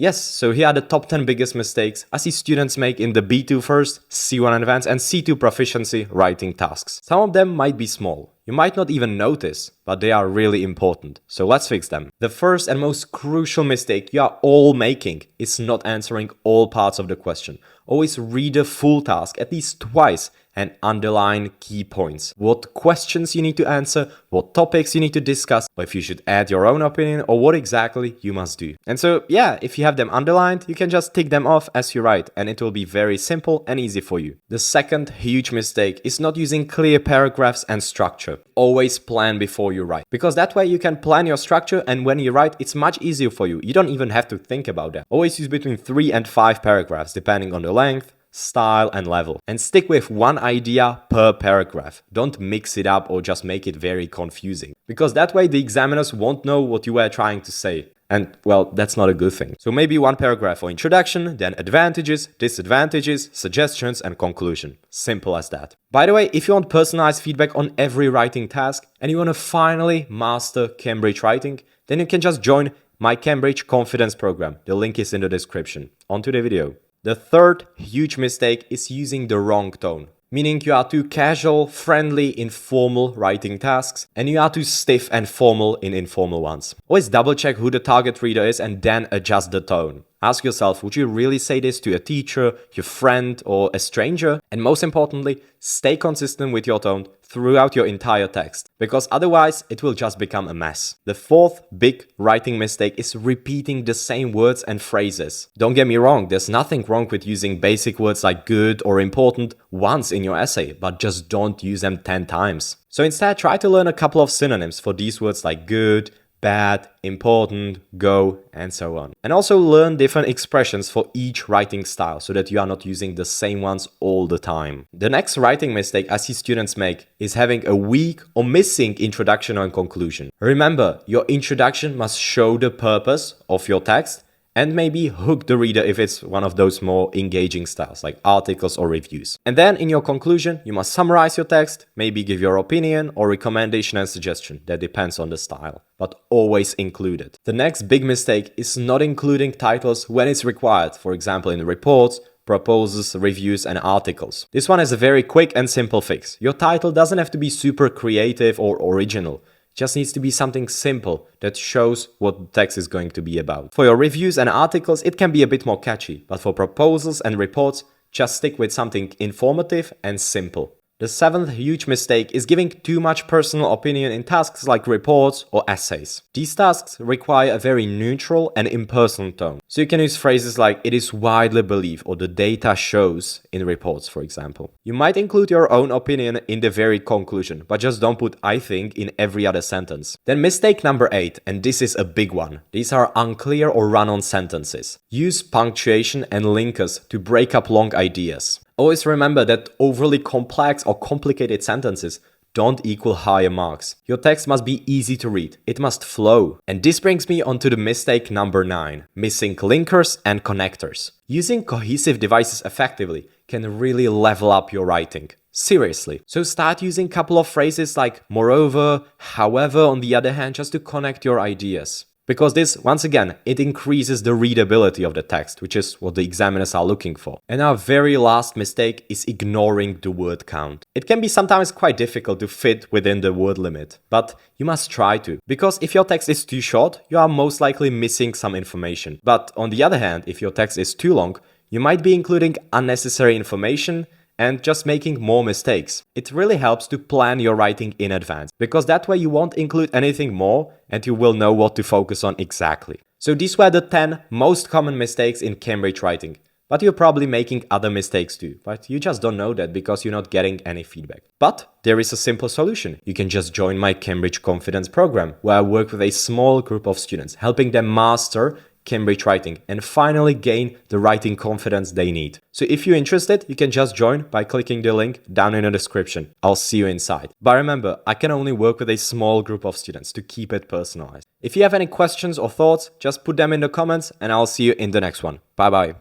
Yes, so here are the top 10 biggest mistakes I see students make in the B2 first, C1 advanced and C2 proficiency writing tasks. Some of them might be small. You might not even notice, but they are really important. So let's fix them. The first and most crucial mistake you are all making is not answering all parts of the question. Always read the full task at least twice and underline key points. What questions you need to answer, what topics you need to discuss, or if you should add your own opinion, or what exactly you must do. And so, yeah, if you have them underlined, you can just tick them off as you write, and it will be very simple and easy for you. The second huge mistake is not using clear paragraphs and structure. Always plan before you write, because that way you can plan your structure, and when you write, it's much easier for you. You don't even have to think about that. Always use between 3 and 5 paragraphs, depending on the length, style and level, and stick with one idea per paragraph. Don't mix it up or just make it very confusing, because that way the examiners won't know what you were trying to say. And well, that's not a good thing. So maybe one paragraph for introduction, then advantages, disadvantages, suggestions and conclusion. Simple as that. By the way, if you want personalized feedback on every writing task and you want to finally master Cambridge writing, then you can just join my Cambridge Confidence program. The link is in the description. On to the video. The third huge mistake is using the wrong tone, meaning you are too casual, friendly in formal writing tasks, and you are too stiff and formal in informal ones. Always double check who the target reader is and then adjust the tone. Ask yourself, would you really say this to a teacher, your friend, or a stranger? And most importantly, stay consistent with your tone throughout your entire text, because otherwise it will just become a mess. The fourth big writing mistake is repeating the same words and phrases. Don't get me wrong, there's nothing wrong with using basic words like good or important once in your essay, but just don't use them 10 times. So instead, try to learn a couple of synonyms for these words like good, bad, important, go, and so on. And also learn different expressions for each writing style so that you are not using the same ones all the time. The next writing mistake I see students make is having a weak or missing introduction and conclusion. Remember, your introduction must show the purpose of your text and maybe hook the reader if it's one of those more engaging styles like articles or reviews. And then in your conclusion, you must summarize your text, maybe give your opinion or recommendation and suggestion. That depends on the style, but always include it. The next big mistake is not including titles when it's required, for example in reports, proposals, reviews and articles. This one is a very quick and simple fix. Your title doesn't have to be super creative or original. Just needs to be something simple that shows what the text is going to be about. For your reviews and articles, it can be a bit more catchy, but for proposals and reports, just stick with something informative and simple. The seventh huge mistake is giving too much personal opinion in tasks like reports or essays. These tasks require a very neutral and impersonal tone. So you can use phrases like "it is widely believed" or "the data shows" in reports, for example. You might include your own opinion in the very conclusion, but just don't put "I think" in every other sentence. Then mistake number 8, and this is a big one. These are unclear or run-on sentences. Use punctuation and linkers to break up long ideas. Always remember that overly complex or complicated sentences don't equal higher marks. Your text must be easy to read. It must flow. And this brings me on to the mistake number 9, missing linkers and connectors. Using cohesive devices effectively can really level up your writing. Seriously. So start using a couple of phrases like moreover, however, on the other hand, just to connect your ideas. Because this, once again, it increases the readability of the text, which is what the examiners are looking for. And our very last mistake is ignoring the word count. It can be sometimes quite difficult to fit within the word limit, but you must try to. Because if your text is too short, you are most likely missing some information. But on the other hand, if your text is too long, you might be including unnecessary information and just making more mistakes. It really helps to plan your writing in advance, because that way you won't include anything more and you will know what to focus on exactly. So these were the 10 most common mistakes in Cambridge writing. But you're probably making other mistakes too, but you just don't know that because you're not getting any feedback. But there is a simple solution. You can just join my Cambridge Confidence program, where I work with a small group of students, helping them master Cambridge writing and finally gain the writing confidence they need. So if you're interested, you can just join by clicking the link down in the description. I'll see you inside. But remember, I can only work with a small group of students to keep it personalized. If you have any questions or thoughts, just put them in the comments and I'll see you in the next one. Bye bye.